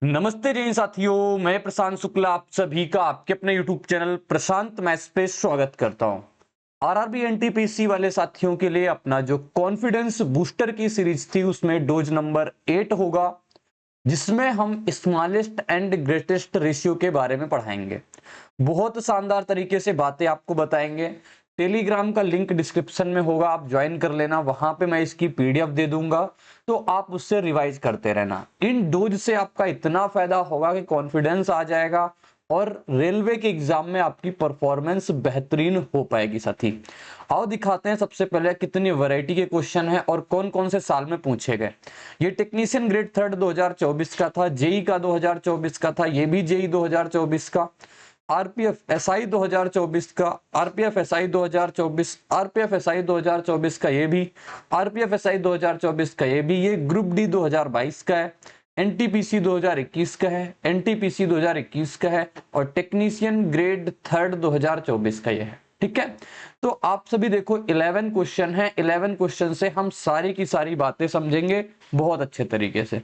नमस्ते जय हिंद साथियों, मैं प्रशांत शुक्ला आप सभी का आपके अपने यूट्यूब चैनल प्रशांत मैथ्स पे स्वागत करता हूं। आरआरबी एनटीपीसी वाले साथियों के लिए अपना जो कॉन्फिडेंस बूस्टर की सीरीज थी उसमें डोज नंबर 8 होगा, जिसमें हम स्मॉलेस्ट एंड ग्रेटेस्ट रेशियो के बारे में पढ़ाएंगे। बहुत शानदार तरीके से बातें आपको बताएंगे। टेलीग्राम का लिंक डिस्क्रिप्शन में होगा, आप ज्वाइन कर लेना। वहां पे मैं इसकी पीडीएफ दे दूंगा, तो आप उससे रिवाइज करते रहना। इन डोज से आपका इतना फायदा होगा कि कॉन्फिडेंस आ जाएगा और रेलवे के एग्जाम में आपकी परफॉर्मेंस बेहतरीन हो पाएगी साथी। आओ दिखाते हैं सबसे पहले कितनी वैरायटी के क्वेश्चन हैं और कौन कौन से साल में पूछे गए। ये टेक्नीशियन ग्रेड थर्ड 2024 का था, जेई का 2024 का था, ये भी जेई 2024 का, आरपीएफ एसआई 2024 का, आरपीएफ एसआई 2024, आरपीएफ एसआई 2024 का ये भी, आरपीएफ एसआई 2024 का ये भी, ये ग्रुप डी 2022 का है, एनटीपीसी 2021 का है, एनटीपीसी 2021 का है और टेक्नीशियन ग्रेड थर्ड 2024 का ये है। ठीक है, तो आप सभी देखो 11 क्वेश्चन है। 11 क्वेश्चन से हम सारी की सारी बातें समझेंगे बहुत अच्छे तरीके से।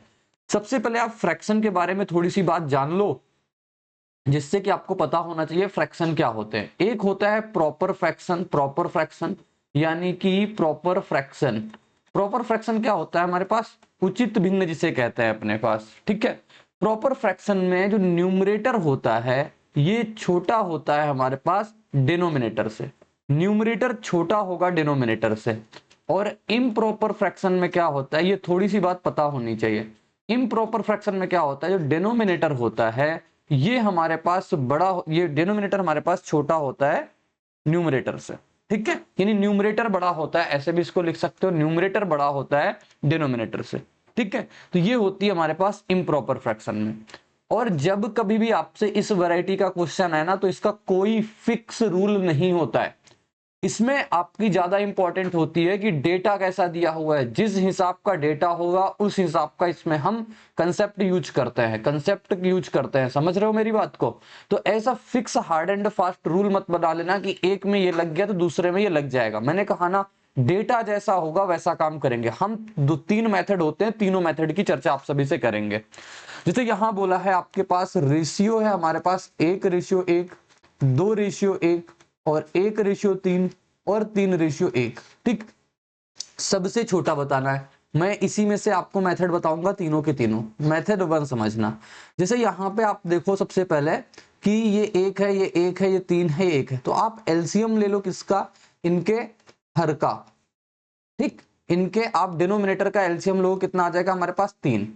सबसे पहले आप फ्रैक्शन के बारे में थोड़ी सी बात जान लो, जिससे कि आपको पता होना चाहिए फ्रैक्शन क्या होते हैं। एक होता है प्रॉपर फ्रैक्शन। प्रॉपर फ्रैक्शन यानी कि प्रॉपर फ्रैक्शन, प्रॉपर फ्रैक्शन क्या होता है हमारे पास, उचित भिन्न जिसे कहते हैं अपने पास। ठीक है, प्रॉपर फ्रैक्शन में जो न्यूमरेटर होता है ये छोटा होता है हमारे पास डिनोमिनेटर से। न्यूमरेटर छोटा होगा डिनोमिनेटर से। और इम्प्रॉपर फ्रैक्शन में क्या होता है, ये थोड़ी सी बात पता होनी चाहिए। इम्प्रॉपर फ्रैक्शन में क्या होता है, जो डिनोमिनेटर होता है ये हमारे पास बड़ा, ये डिनोमिनेटर हमारे पास छोटा होता है न्यूमरेटर से। ठीक है, यानी न्यूमरेटर बड़ा होता है, ऐसे भी इसको लिख सकते हो, न्यूमरेटर बड़ा होता है डिनोमिनेटर से। ठीक है, तो ये होती है हमारे पास इम्प्रॉपर फ्रैक्शन में। और जब कभी भी आपसे इस वैरायटी का क्वेश्चन है ना, तो इसका कोई फिक्स रूल नहीं होता है। इसमें आपकी ज्यादा इंपॉर्टेंट होती है कि डेटा कैसा दिया हुआ है। जिस हिसाब का डेटा होगा उस हिसाब का इसमें हम कंसेप्ट यूज करते हैं, कंसेप्ट यूज करते हैं। समझ रहे हो मेरी बात को? तो ऐसा fix hard and fast rule मत बना लेना कि एक में ये लग गया तो दूसरे में ये लग जाएगा। मैंने कहा ना, डेटा जैसा होगा वैसा काम करेंगे हम। दो तीन मेथड होते हैं, तीनों मेथड की चर्चा आप सभी से करेंगे। जैसे यहां बोला है आपके पास रेशियो है, हमारे पास 1:1, 2:1 और 1:3 और 3:1। ठीक, सबसे छोटा बताना है। मैं इसी में से आपको मेथड बताऊंगा, तीनों के तीनों मेथड वन समझना। जैसे यहाँ पे आप देखो सबसे पहले कि ये 1 है, ये 1 है, ये 3 है, ये 1 है, तो आप एलसीएम ले लो किसका, इनके हर का। ठीक, इनके आप डिनोमिनेटर का एलसीएम लो, कितना आ जाएगा हमारे पास 3।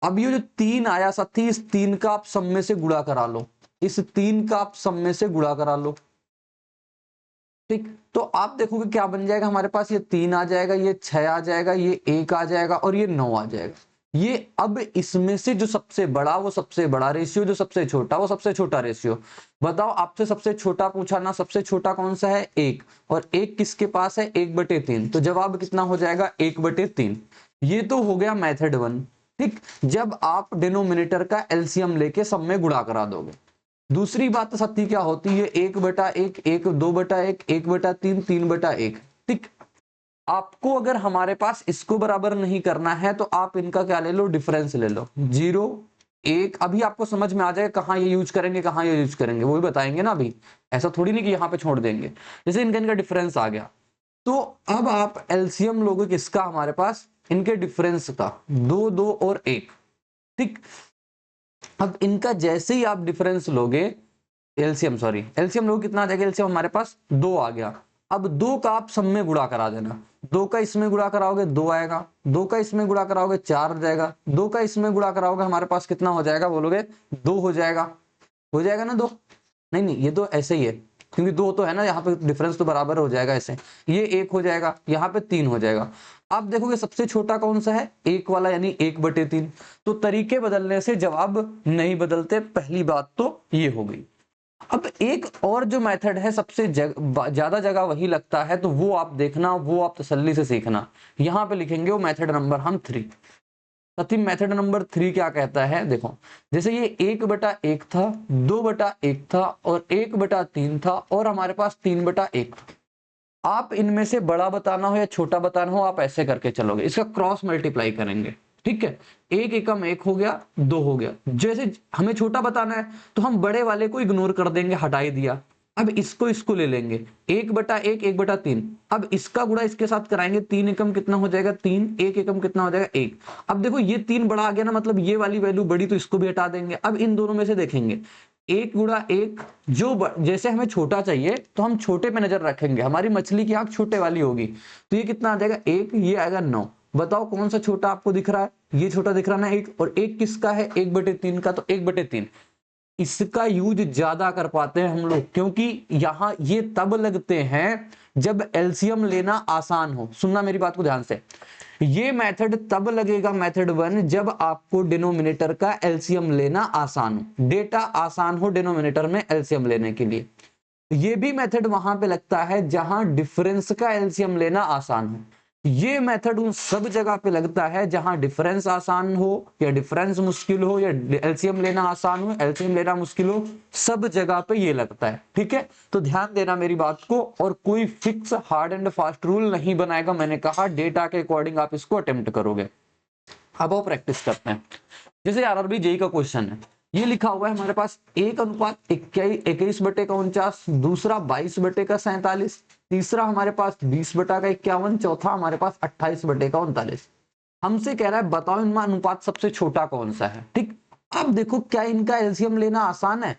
अब ये जो 3 आया साथी, इस 3 का आप सब में से गुणा करा लो, इस 3 का आप सब में से गुणा करा लो। ठीक, तो आप देखोगे क्या बन जाएगा हमारे पास, ये 3 आ जाएगा, ये 6 आ जाएगा, ये 1 आ जाएगा और ये 9 आ जाएगा। ये अब इसमें से जो सबसे बड़ा वो सबसे बड़ा रेशियो, जो सबसे छोटा वो सबसे छोटा रेशियो। बताओ, आपसे सबसे छोटा पूछा ना, सबसे छोटा कौन सा है, 1, और 1 किसके पास है, 1/3। तो जवाब कितना हो जाएगा, 1/3। ये तो हो गया मेथड वन। ठीक, जब आप डिनोमिनेटर का एलसीएम लेके सब में गुणा करा दोगे। दूसरी बात सत्य क्या होती है, 1/1, 1, 2/1, 1/3, 3/1। ठीक, आपको अगर हमारे पास इसको बराबर नहीं करना है तो आप इनका क्या ले लो, डिफरेंस ले लो, 0, 1। अभी आपको समझ में आ जाएगा कहां ये यूज करेंगे, कहां ये यूज करेंगे, वो भी बताएंगे ना। अभी ऐसा थोड़ी नहीं कि यहां पे छोड़ देंगे। जैसे इनका इनका डिफरेंस आ गया, तो अब आप एलसीएम लोगे किसका, हमारे पास इनके डिफरेंस का, 2, 2 और 1। ठीक, अब इनका जैसे ही आप डिफरेंस लोगे, एलसीएम लोगे, कितना आ जाएगा, एलसीएम हमारे पास 2 आ गया। अब 2 का आप सब में गुणा करा देना, 2 का इसमें गुणा कराओगे 2 आएगा, 2 का इसमें गुणा कराओगे 4 आ जाएगा, 2 का इसमें गुणा कराओगे हमारे पास कितना हो जाएगा, बोलोगे 2 हो जाएगा ना 2। नहीं नहीं, ये तो ऐसे ही है, क्योंकि 2 तो है ना, यहाँ पे डिफरेंस तो बराबर हो जाएगा ऐसे। ये 1 हो जाएगा, यहाँ पे 3 हो जाएगा। आप देखोगे सबसे छोटा कौन सा है, 1 वाला, यानी 1/3। तो तरीके बदलने से जवाब नहीं बदलते, पहली बात तो ये हो गई। अब एक और जो मेथड है सबसे ज्यादा जगह वही लगता है, तो वो आप देखना, वो आप तसल्ली से सीखना। यहां पे लिखेंगे वो मेथड नंबर हम 3। साथी मेथड नंबर 3 क्या कहता है, देखो, जैसे ये 1/1 था, 2/1 था और 1/3 था और हमारे पास 3/1 था। आप इनमें से बड़ा बताना हो या छोटा बताना हो, आप ऐसे करके चलोगे, इसका क्रॉस मल्टीप्लाई करेंगे। ठीक है, एक एकम एक हो गया, दो हो गया। जैसे हमें छोटा बताना है तो हम बड़े वाले को इग्नोर कर देंगे, हटा ही दिया। अब इसको ले लेंगे, 1/1 1/3। अब इसका गुणा इसके साथ कराएंगे, 3 एकम कितना हो जाएगा 3, 1 एकम कितना हो जाएगा 1। अब देखो ये 3 बड़ा आ गया ना, मतलब ये वाली वैल्यू बड़ी, तो इसको भी हटा देंगे। अब इन दोनों में से देखेंगे 1 × 1, जैसे हमें छोटा चाहिए तो हम छोटे पे नजर रखेंगे, हमारी मछली की आंख छोटे वाली होगी, तो ये कितना आ जाएगा 1, ये आएगा 9। बताओ कौन सा छोटा आपको दिख रहा है, ये छोटा दिख रहा है ना 1, और 1 किसका है 1/3 का, तो 1/3। इसका यूज ज्यादा कर पाते हैं हम लोग, क्योंकि यहां ये तब लगते हैं जब एलसीएम लेना आसान हो। सुनना मेरी बात को ध्यान से, ये मेथड तब लगेगा मेथड 1 जब आपको डिनोमिनेटर का एलसीएम लेना आसान हो, डेटा आसान हो डिनोमिनेटर में एलसीएम लेने के लिए। ये भी मेथड वहां पे लगता है जहां डिफरेंस का एलसीएम लेना आसान हो। ये मेथड उन सब जगह पे लगता है जहां डिफरेंस आसान हो या डिफरेंस मुश्किल हो या एलसीएम लेना आसान हो एलसीएम लेना मुश्किल हो, सब जगह पे ये लगता है। ठीक है, तो ध्यान देना मेरी बात को, और कोई fix hard and fast rule नहीं बनाएगा। मैंने कहा डेटा के अकॉर्डिंग आप इसको अटेम्प्ट करोगे। अब आओ प्रैक्टिस करते हैं। जैसे आरआरबी जेई का क्वेश्चन है, ये लिखा हुआ है हमारे पास 1:21/49, दूसरा 22/47, तीसरा हमारे पास 20/51, चौथा हमारे पास 28/39। हमसे कह रहा है बताओ इनमें अनुपात सबसे छोटा कौन सा है। ठीक, अब देखो क्या इनका एलसीएम लेना आसान है?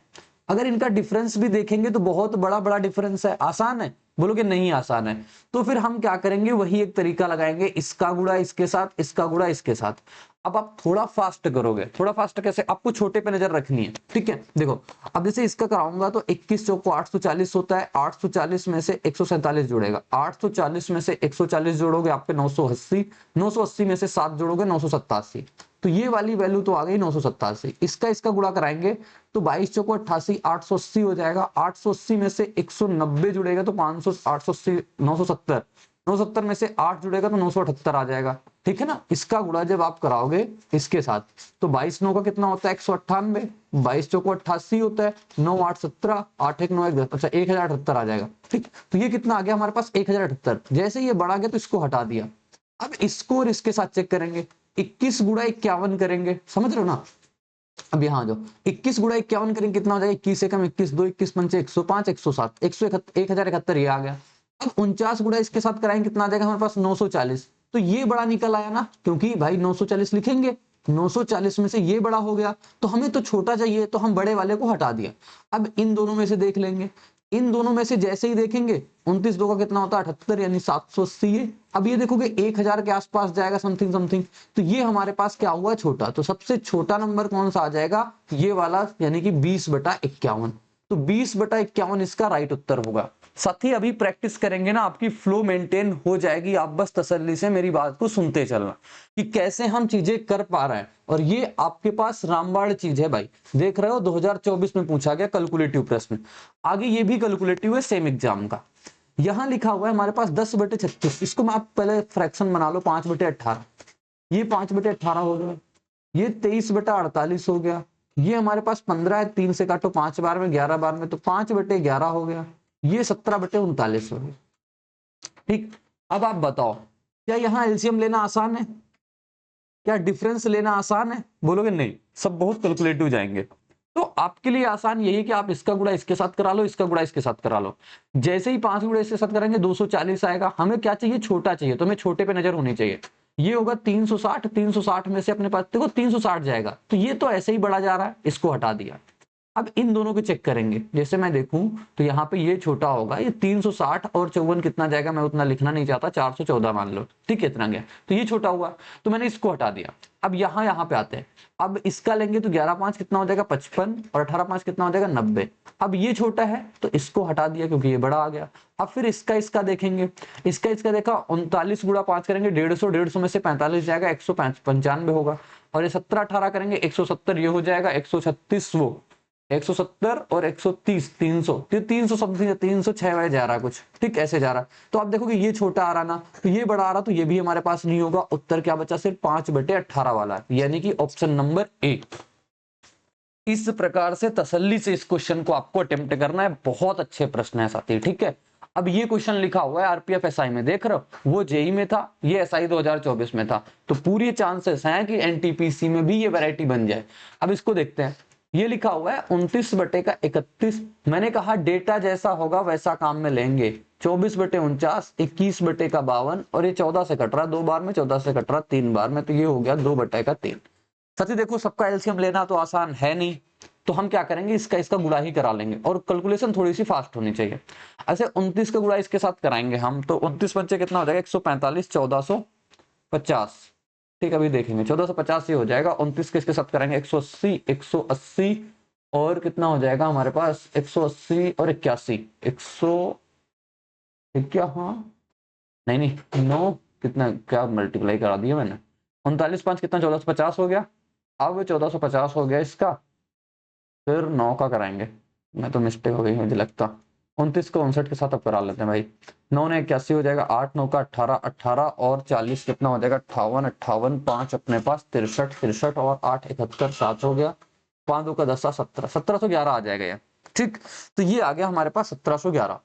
अगर इनका डिफरेंस भी देखेंगे तो बहुत बड़ा बड़ा डिफरेंस है, आसान है? बोलोगे नहीं आसान है। तो फिर हम क्या करेंगे, वही एक तरीका लगाएंगे, इसका गुणा इसके साथ, इसका गुणा इसके साथ। अब आप थोड़ा फास्ट करोगे, थोड़ा फास्ट कैसे, आपको छोटे पे नजर रखनी है। ठीक है, देखो अब जैसे इसका कराऊंगा तो 21 चौको 840 होता है, 840 में से 147 जुड़ेगा, 840 में से 140 जोड़ोगे आपके 980, 980 में से 7 जोड़ोगे 987, तो ये वाली वैल्यू तो आ गई 987। इसका गुणा कराएंगे तो 22 चौको 88, 880 हो जाएगा, 880 में से 190 जुड़ेगा तो 500, 880 970, 970 में से 8 जुड़ेगा तो 978 आ जाएगा। ठीक है ना, इसका गुणा जब आप कराओगे इसके साथ तो 22 9 का कितना होता है 198, 22 चौको 88 होता है, 9 8 17, 8 1 9 1 अच्छा 1078 आ जाएगा। ठीक, तो ये कितना आ गया हमारे पास 1078। जैसे ये बढ़ा गया तो इसको हटा दिया। अब इसको और इसके साथ चेक करेंगे, 21 × 51 करेंगे, समझ रहे हो ना। अब यहाँ जो 21 × 51 करेंगे कितना हो जाएगा, 21 एकम 21, 2 21 पंचे 105, 107, 1071 ये आ गया। अब 49 गुणा इसके साथ कराएंगे कितना आ जाएगा हमारे पास 940। तो ये बड़ा निकल आया ना, क्योंकि भाई 940 लिखेंगे, 940 में से ये बड़ा हो गया, तो हमें तो छोटा चाहिए तो हम बड़े वाले को हटा दिया। अब इन दोनों में से देख लेंगे, इन दोनों में से जैसे ही देखेंगे 29 2 का कितना होता है 78, यानी 780 है। अब ये देखोगे 1000 के आसपास जाएगा समथिंग समथिंग, तो ये हमारे पास क्या हुआ छोटा। तो सबसे छोटा नंबर कौन सा आ जाएगा, ये वाला, यानी कि 20/51। तो 20/51 इसका राइट उत्तर होगा। साथ ही अभी प्रैक्टिस करेंगे ना, आपकी फ्लो मेंटेन हो जाएगी। आप बस तसल्ली से मेरी बात को सुनते चलना कि कैसे हम चीजें कर पा रहे हैं। और ये आपके पास रामबाण चीज है भाई, देख रहे हो 2024 में पूछा गया कैलकुलेटिव प्रश्न, आगे ये भी कैलकुलेटिव है सेम एग्जाम का। यहां लिखा हुआ है हमारे पास 10/36, इसको मैं आप पहले फ्रैक्शन बना लो 5/18, ये 5/18 हो गया, ये 23/48 हो गया, ये हमारे पास 15 है, 3 से काटो 5 बार में 11 बार में तो 5/11 हो गया, ये 17/39 हो गया। ठीक, अब आप बताओ क्या यहाँ एलसीएम लेना आसान है, क्या डिफरेंस लेना आसान है? बोलोगे नहीं, सब बहुत कैलकुलेटिव जाएंगे। तो आपके लिए आसान यही है कि आप इसका गुणा इसके साथ करा लो, इसका गुणा इसके साथ करा लो। जैसे ही 5 गुणा इसके साथ करेंगे 240 आएगा। हमें क्या चाहिए, छोटा चाहिए, तो हमें छोटे पे नजर होनी चाहिए। ये होगा 360, 360 में से अपने पास देखो 360 जाएगा, तो ये तो ऐसे ही बढ़ा जा रहा है, इसको हटा दिया। अब इन दोनों को चेक करेंगे, जैसे मैं देखूं तो यहाँ पे ये छोटा होगा, ये 360 और 54 कितना जाएगा, मैं उतना लिखना नहीं चाहता, 414 मान लो। ठीक है, इतना गया, तो ये छोटा हुआ, तो मैंने इसको हटा दिया। अब यहाँ पे आते हैं, अब इसका लेंगे तो 11 5 कितना हो जाएगा 55, और 18 5 कितना हो जाएगा 90। अब ये छोटा है तो इसको हटा दिया क्योंकि ये बड़ा आ गया। अब फिर इसका देखेंगे, इसका देखा 39 × 5 करेंगे 150, 150 में से 45 जाएगा 195 होगा, और ये 17 18 करेंगे 170, ये हो जाएगा 136, वो 170 और 130 300, 300 समथिंग 306 जा रहा कुछ। ठीक, ऐसे जा रहा। तो आप देखोगे ये छोटा आ रहा ना, तो ये बड़ा आ रहा, तो ये भी हमारे पास नहीं होगा। उत्तर क्या बचा, सिर्फ 5/18 वाला, यानी कि ऑप्शन नंबर ए। इस प्रकार से तसल्ली से इस क्वेश्चन को आपको अटेम्प्ट करना है, बहुत अच्छे प्रश्न है साथी। ठीक है, अब ये क्वेश्चन लिखा हुआ है आरपीएफ एसआई में, देख रहे हो, वो जेई में था, ये एसआई 2024 में था, तो पूरी चांसेस हैं कि एनटीपीसी में भी ये वैरायटी बन जाए। अब इसको देखते हैं, ये लिखा हुआ है 29/31। मैंने कहा डेटा जैसा होगा वैसा काम में लेंगे। 24/49, 21/52 और ये 14 से कट रहा 2 बार में, 14 से कट रहा 3 बार में, तो ये हो गया 2/3। साथी देखो, सबका एलसीएम लेना तो आसान है नहीं, तो हम क्या करेंगे, इसका गुणा ही करा लेंगे, और कैलकुलेशन थोड़ी सी फास्ट होनी चाहिए। ऐसे 29 का गुणा इसके साथ कराएंगे हम, तो 29 पंचे कितना हो जाएगा, 145, 1450। ठीक, अभी देखेंगे 1450 ही हो जाएगा। 29 के इसके साथ कराएंगे 180, 180 और कितना हो जाएगा हमारे पास, 180 और 81, 100 क्या, हाँ नहीं नहीं 9, कितना क्या मल्टीप्लाई करा दिया मैंने, 39 5 कितना, 1450 हो गया। अब 1450 हो गया इसका, फिर 9 का कराएंगे, मैं तो मिस्टेक हो गई मुझे लगता, 29 को 59 के साथ अब करा लेते हैं भाई। 9 ने 81 हो जाएगा, 8 9 का 18, 18 और 40 कितना हो जाएगा, 58, 58 5 अपने पास 63, 63 और 8 71, 7 हो गया, 5 2 का 10, 17, 1711 आ जाएगा ये। ठीक, तो ये आ गया हमारे पास 1711।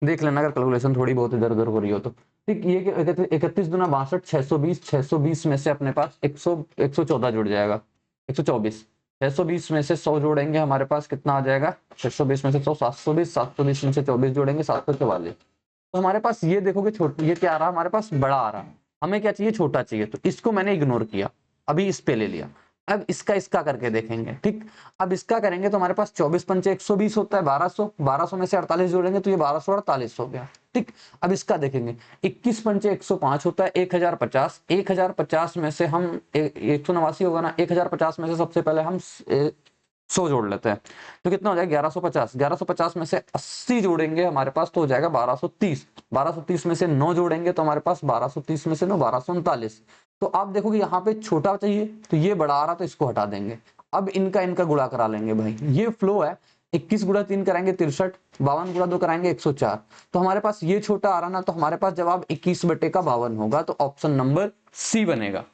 देख लेना अगर कैलकुलेशन थोड़ी बहुत इधर उधर हो रही हो तो। ठीक, ये 31 दूना 62, 620, 620 में से अपने पास 114 जुड़ जाएगा, 124। 620 में से 100 जोड़ेंगे, हमारे पास कितना आ जाएगा, 620 में से 100, 720, 720 में से 24 जोड़ेंगे, 744। तो हमारे पास ये देखोगे छोटा, ये क्या आ रहा है हमारे पास, बड़ा आ रहा है। हमें क्या चाहिए, छोटा चाहिए, तो इसको मैंने इग्नोर किया, अभी इस पे ले लिया। अब इसका करके देखेंगे। ठीक, अब इसका करेंगे तो हमारे पास 24 पंचे 120 होता है, 1200, 1200 में से 48 जोड़ेंगे तो ये 1248 हो गया। ठीक, अब इसका देखेंगे, 21 पंचे 105 होता है, 1050, 1050 में से हम 189 होगा ना, 1050 में से सबसे पहले हम 100 जोड़ लेते हैं, तो कितना हो जाएगा 1150, 1150 में से 80 जोड़ेंगे हमारे पास तो हो जाएगा 1230, 1230 में से 9 जोड़ेंगे तो हमारे पास 1230 में से 9 1239। तो आप देखोगे यहाँ पे छोटा चाहिए तो ये बड़ा आ रहा, तो इसको हटा देंगे। अब इनका गुणा करा लेंगे भाई, ये फ्लो है, 21 गुणा 3 कराएंगे 63, 52 गुणा 2 कराएंगे 104। तो हमारे पास ये छोटा आ रहा ना, तो हमारे पास जवाब 21/52 होगा, तो ऑप्शन नंबर सी बनेगा।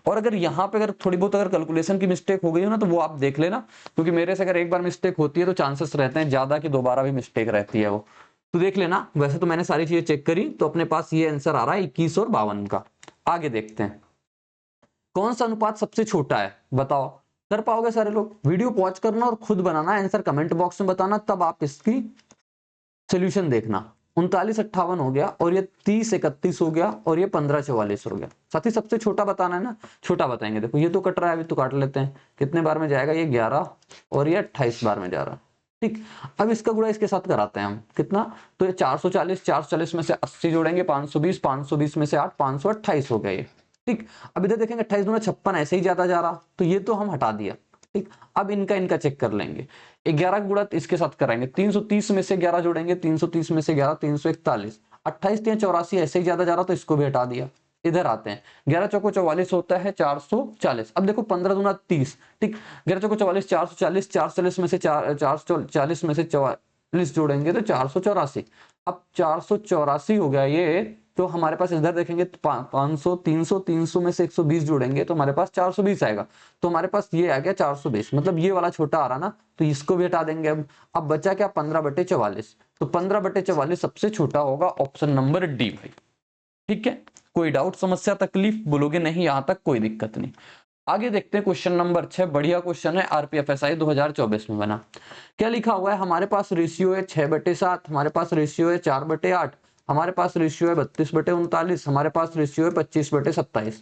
और अगर यहाँ पे अगर थोड़ी बहुत अगर कैलकुलेशन की मिस्टेक हो गई हो ना, तो वो आप देख लेना, क्योंकि मेरे से अगर एक बार मिस्टेक होती है तो चांसेस रहते हैं ज्यादा कि दोबारा भी मिस्टेक रहती है वो, तो देख लेना। वैसे तो मैंने सारी चीजें चेक करी, तो अपने पास ये आंसर आ रहा है 21 और 52 का। आगे देखते हैं, कौन सा अनुपात सबसे छोटा है, बताओ। कर पाओगे सारे लोग? वीडियो पॉज करना और खुद बनाना, आंसर कमेंट बॉक्स में बताना, तब आप इसकी सोल्यूशन देखना। 3958 हो गया, और ये 3031 हो गया, और ये 1544 हो गया। साथ ही सबसे छोटा बताना है ना, छोटा बताएंगे। देखो ये तो कट रहा है, अभी तो काट लेते हैं, कितने बार में जाएगा, ये 11 और ये 28 बार में जा रहा है। ठीक, अब इसका गुणा इसके साथ कराते हैं हम, कितना, तो ये 440, 440 में से 80 जोड़ेंगे 520, 520 में से 8, 528 हो गया ये। ठीक, अब इधर देखेंगे 28 दूना 56, ऐसे ही ज्यादा जा रहा, तो ये तो हम हटा दिया। ठीक, अब इनका चेक कर लेंगे। 11 गुणा इसके साथ कराएंगे, 330 में से 11 जोड़ेंगे, 330 में से 11 341, 28 3 84 ऐसे ही ज्यादा जा रहा, तो इसको भी हटा दिया। इधर आते हैं, 11 चौको 44 होता है 440। अब देखो 15 दूना 30। ठीक, 11 चौको 44, 440, 440 में से 440 में से 44 जोड़ेंगे तो 484। अब 484 हो गया ये, तो हमारे पास इधर देखेंगे 500, 300, 300 में से 120 जोड़ेंगे तो हमारे पास 420 आएगा। तो हमारे पास ये आ गया 420, मतलब ये वाला छोटा आ रहा ना, तो इसको भी हटा देंगे। अब बचा क्या, 15/44, तो 15/44 सबसे छोटा होगा, ऑप्शन नंबर डी भाई। ठीक है, कोई डाउट, समस्या, तकलीफ, बोलोगे नहीं यहां तक कोई दिक्कत नहीं। आगे देखते हैं क्वेश्चन नंबर 6, बढ़िया क्वेश्चन है, आरपीएफएसआई 2024 में बना। क्या लिखा हुआ है, हमारे पास रेशियो है 6/7, हमारे पास रेशियो है 4/8, हमारे पास रेशियो है 32/39, हमारे पास रेशियो है 25/27।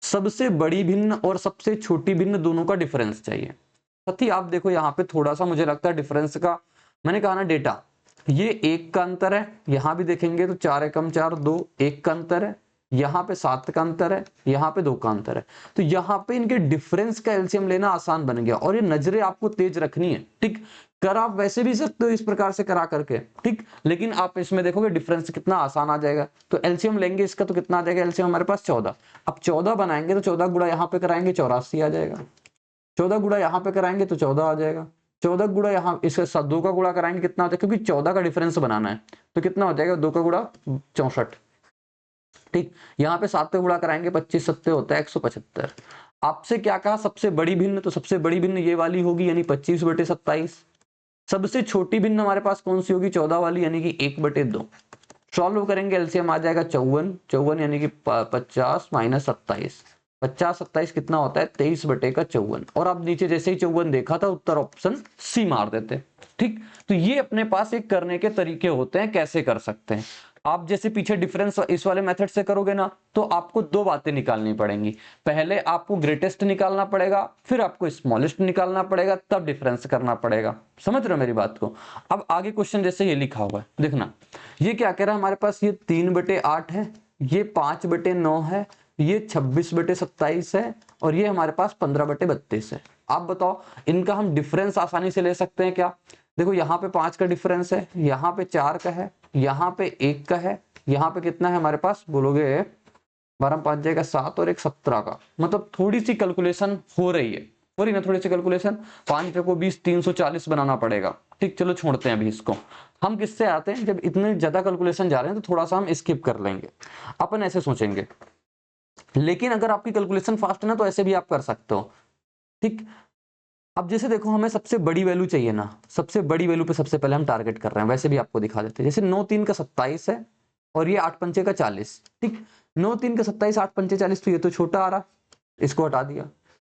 सबसे बड़ी भिन्न और सबसे छोटी भिन्न दोनों का डिफरेंस चाहिए। साथी आप देखो यहाँ पे थोड़ा सा मुझे लगता है डिफरेंस का, मैंने कहा ना डेटा, ये 1 का अंतर है, यहां भी देखेंगे तो 4 एकम 4 2, 1 का अंतर है, यहाँ पे 7 का अंतर है, यहाँ पे 2 का अंतर है। तो यहाँ पे इनके डिफरेंस का एलसीएम लेना आसान बन गया, और ये नजरें आपको तेज रखनी है। ठीक, कर आप वैसे भी सकते हो इस प्रकार से करा करके, ठीक, लेकिन आप इसमें देखोगे डिफरेंस कितना आसान आ जाएगा। तो एलसीएम लेंगे इसका, तो कितना आ जाएगा एलसीएम हमारे पास 14। अब 14 बनाएंगे तो 14 गुणा यहाँ पे कराएंगे 84 आ जाएगा, 14 गुणा यहाँ पे कराएंगे तो 14 आ जाएगा, 14 गुणा यहाँ इसके साथ 2 का गुणा कराएंगे कितना होता है, क्योंकि 14 का डिफरेंस बनाना है, तो कितना हो जाएगा 2 का गुणा 64। ठीक, यहाँ पे 7 का गुणा कराएंगे 25 7 होता है 175। आपसे क्या कहा, सबसे बड़ी भिन्न, तो सबसे बड़ी भिन्न ये वाली होगी, यानी 25/27। सबसे छोटी भिन्न हमारे पास कौन सी होगी, 14 वाली, यानी कि 1/2। सॉल्व करेंगे एलसीएम आ जाएगा 54 यानी कि 50 माइनस 27। 50 27 कितना होता है, 23/54। और आप नीचे जैसे ही 54 देखा था उत्तर ऑप्शन सी मार देते। ठीक, तो ये अपने पास एक करने के तरीके होते हैं, कैसे कर सकते हैं। आप जैसे पीछे डिफरेंस इस वाले मेथड से करोगे ना, तो आपको दो बातें निकालनी पड़ेंगी। पहले आपको ग्रेटेस्ट निकालना पड़ेगा, फिर आपको स्मॉलेस्ट निकालना पड़ेगा, तब डिफरेंस करना पड़ेगा। समझ रहे हो मेरी बात को। अब आगे क्वेश्चन जैसे ये लिखा हुआ है, देखना ये क्या कह रहा है हमारे पास, ये 3/8 है, ये 5/9 है, ये 26/27 है, और ये हमारे पास 15/32 है। आप बताओ इनका हम डिफरेंस आसानी से ले सकते हैं क्या। देखो यहाँ पे 5 का डिफरेंस है, यहाँ पे 4 का है, यहाँ पे 1 का है, यहाँ पे कितना है हमारे पास, बोलोगे 12 5 जाएगा 7 और 1 17 का। मतलब थोड़ी सी कैलकुलेशन हो रही है, हो रही ना थोड़ी सी कैलकुलेशन। 5 को 20 340 बनाना पड़ेगा। ठीक, चलो छोड़ते हैं अभी इसको। हम किससे आते हैं, जब इतने ज्यादा कैलकुलेशन जा रहे हैं तो थोड़ा सा हम स्किप कर लेंगे, अपन ऐसे सोचेंगे। लेकिन अगर आपकी कैलकुलेशन फास्ट है ना, तो ऐसे भी आप कर सकते हो। ठीक, अब जैसे देखो हमें सबसे बड़ी वैल्यू चाहिए ना, सबसे बड़ी वैल्यू पे सबसे पहले हम टारगेट कर रहे हैं। वैसे भी आपको दिखा देते हैं, जैसे 9 3 का 27 है और ये 8 पंचे का 40। ठीक, 9 3 का 27 8 पंचे 40, तो ये तो छोटा आ रहा, इसको हटा दिया।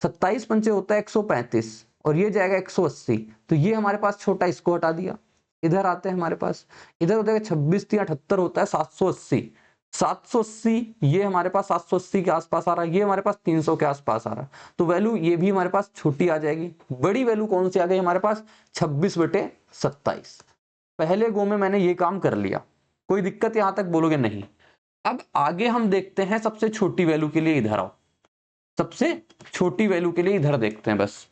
27 पंचे होता है 135 और ये जाएगा 180, तो ये हमारे पास छोटा, इसको हटा दिया। इधर आते हैं हमारे पास, इधर हो जाएगा 26 3 78 होता है 780। 780 ये हमारे पास 780 के आसपास आ रहा है, ये हमारे पास 300 के आसपास आ रहा है। तो वैल्यू ये भी हमारे पास छोटी आ जाएगी। बड़ी वैल्यू कौन सी आ गई हमारे पास, 26/27। पहले गो में मैंने ये काम कर लिया, कोई दिक्कत यहां तक बोलोगे नहीं। अब आगे हम देखते हैं सबसे छोटी वैल्यू के लिए, इधर आओ, सबसे छोटी वैल्यू के लिए इधर देखते हैं बस।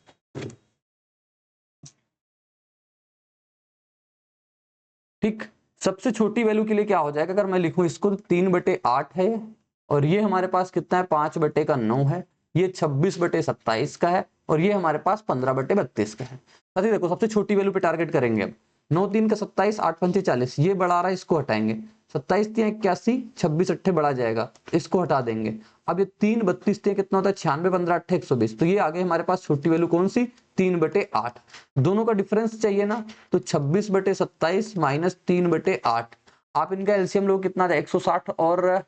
ठीक, सबसे छोटी वैल्यू के लिए क्या हो जाएगा, अगर मैं लिखूं इसको, तो 3/8 है और ये हमारे पास कितना है, 5/9 है, ये 26/27 का है और ये हमारे पास 15/32 का है। साथी देखो सबसे छोटी वैल्यू पे टारगेट करेंगे। अब 9 3 का 27 8 पंचे 40, ये बढ़ा रहा है, इसको हटाएंगे। 27 3 81, 26 8 बढ़ा जाएगा, इसको हटा देंगे। अब ये 3 32 कितना होता है, 96 15 8 120। तो ये आगे हमारे पास छोटी वैल्यू कौन सी, 3/8। दोनों का डिफरेंस चाहिए ना, तो 26/27 माइनस 3/8। आप इनका एलसीएम लोग कितना, 160 और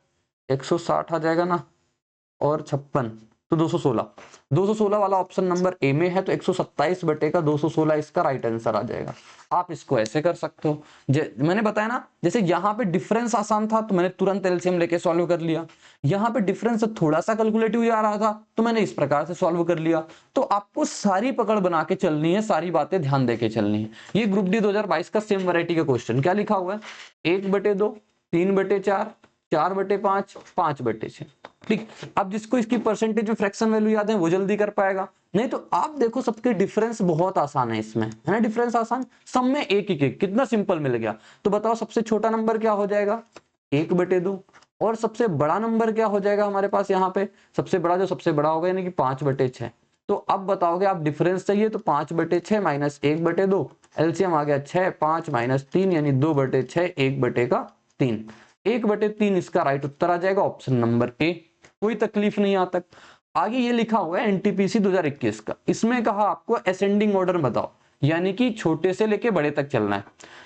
160 आ जाएगा ना, और 56, तो 216। 216 वाला ऑप्शन नंबर ए में है, तो 127/216 इसका राइट आंसर आ जाएगा। आप इसको ऐसे कर सकते हो, मैंने बताया ना, जैसे यहाँ पे डिफरेंस आसान था तो मैंने तुरंत एलसीएम लेके सॉल्व कर लिया। यहाँ पे डिफरेंस थोड़ा सा कैलकुलेटिव आ रहा था तो मैंने इस प्रकार से सॉल्व कर लिया। तो आपको सारी पकड़ बना के चलनी है, सारी बातें ध्यान देके चलनी है। ये ग्रुप डी 2022 का सेम वैरायटी का क्वेश्चन क्या लिखा हुआ है, 1/2 3/4 4/5 5/6। ठीक, अब जिसको इसकी परसेंटेज में फ्रैक्शन वैल्यू याद है वो जल्दी कर पाएगा। नहीं तो आप देखो सबके डिफरेंस बहुत आसान है इसमें, है ना, डिफरेंस आसान, सब में एक एक कितना सिंपल मिल गया। तो बताओ सबसे छोटा नंबर क्या हो जाएगा, 1/2, और सबसे बड़ा नंबर क्या हो जाएगा हमारे पास, यहाँ पे सबसे बड़ा जो सबसे बड़ा होगा यानी कि 5/6। तो अब बताओगे आप डिफरेंस चाहिए, तो 5/6 माइनस 1/2, एलसीएम आ गया 6, 5 माइनस 3 यानी 2/6, 1/3। 1/3 इसका राइट उत्तर आ जाएगा, ऑप्शन नंबर ए। कोई तकलीफ नहीं यहाँ तक। आगे ये लिखा हुआ है एनटीपीसी 2021 का, इसमें कहा आपको असेंडिंग ऑर्डर बताओ, यानी कि छोटे से लेके बड़े तक चलना है।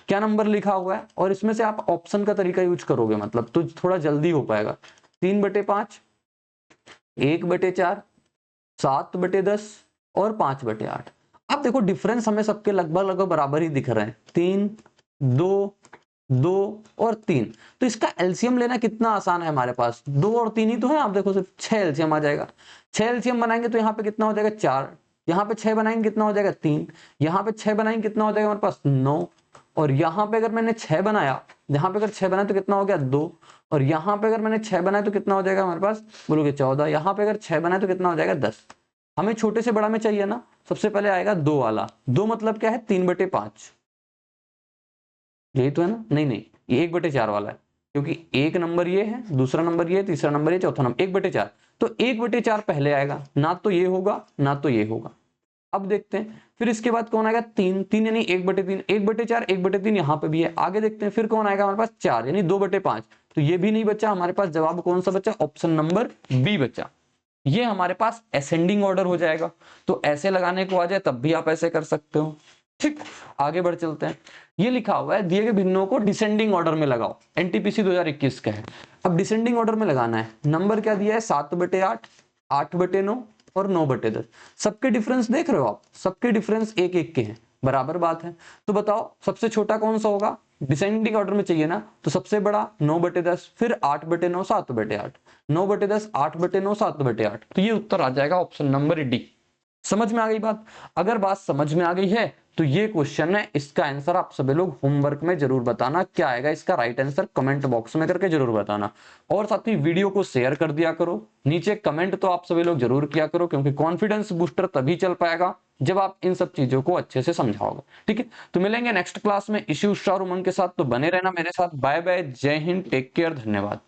क्या नंबर लिखा हुआ है, और इसमें से आप ऑप्शन का तरीका यूज करोगे मतलब, तो थोड़ा जल्दी हो पाएगा। 3/5, 1/4, 7/10 और 5/8। अब देखो डिफरेंस हमें सबके लगभग लगभग बराबर ही दिख रहे हैं, 3 2 2 और 3। तो इसका एलसीएम लेना कितना आसान है, हमारे पास 2 और 3 ही तो है। आप देखो सिर्फ 6 एलसीएम आ जाएगा। 6 एलसीएम बनाएंगे तो यहाँ पे कितना हो जाएगा, 4। यहाँ पे 6 बनाएंगे कितना हो जाएगा, 3। यहाँ पे 6 बनाएंगे कितना हो जाएगा हमारे पास, 9। और यहाँ पे अगर मैंने 6 बनाया, यहाँ पे अगर 6 बनाया तो कितना हो गया, 2। और यहाँ पे अगर मैंने 6 बनाया तो कितना हो जाएगा हमारे पास, बोलोगे 14। यहाँ पे अगर 6 बनाया तो कितना हो जाएगा, 10। हमें छोटे से बड़ा में चाहिए ना, सबसे पहले आएगा 2 वाला। 2 मतलब क्या है, 3/5, यही तो है ना। नहीं नहीं, ये 1/4 वाला है, क्योंकि एक नंबर ये है, दूसरा नंबर ये, तीसरा नंबर ये, चौथा नंबर 1/4। तो 1/4 पहले आएगा, ना तो ये होगा ना तो ये होगा। अब देखते हैं फिर इसके बाद कौन आएगा, 3 3 यानी 1/3, 1/4 1/3 यहाँ पे भी है। आगे देखते हैं फिर कौन आएगा हमारे पास, 4 यानी 2/5। तो ये भी नहीं बचा हमारे पास, जवाब कौन सा बचा, ऑप्शन नंबर बी बचा। ये हमारे पास असेंडिंग ऑर्डर हो जाएगा। तो ऐसे लगाने को आ जाए तब भी आप ऐसे कर सकते हो। ठीक, आगे बढ़ चलते हैं। ये लिखा हुआ है दिए गए भिन्नों को डिसेंडिंग ऑर्डर में लगाओ, एनटीपीसी 2021 का है। अब डिसेंडिंग ऑर्डर में लगाना है, नंबर क्या दिया है 7/8, 8/9 और 9/10। सबके डिफरेंस देख रहे हो आप, सबके डिफरेंस एक एक के हैं, बराबर बात है। तो बताओ सबसे छोटा कौन सा होगा, डिसेंडिंग ऑर्डर में चाहिए ना, तो सबसे बड़ा 9/10, फिर 8/9, 7/8, 9/10, 8/9, 7/8। तो ये उत्तर आ जाएगा ऑप्शन नंबर डी। समझ में आ गई बात? अगर बात समझ में आ गई है तो ये क्वेश्चन है, इसका आंसर आप सभी लोग होमवर्क में जरूर बताना, क्या आएगा इसका राइट आंसर कमेंट बॉक्स में करके जरूर बताना। और साथ ही वीडियो को शेयर कर दिया करो, नीचे कमेंट तो आप सभी लोग जरूर किया करो, क्योंकि कॉन्फिडेंस बूस्टर तभी चल पाएगा जब आप इन सब चीजों को अच्छे से समझाओगे। ठीक है, तो मिलेंगे नेक्स्ट क्लास में इसी उत्साह और उमंग के साथ, तो बने रहना मेरे साथ। बाय बाय, जय हिंद, टेक केयर, धन्यवाद।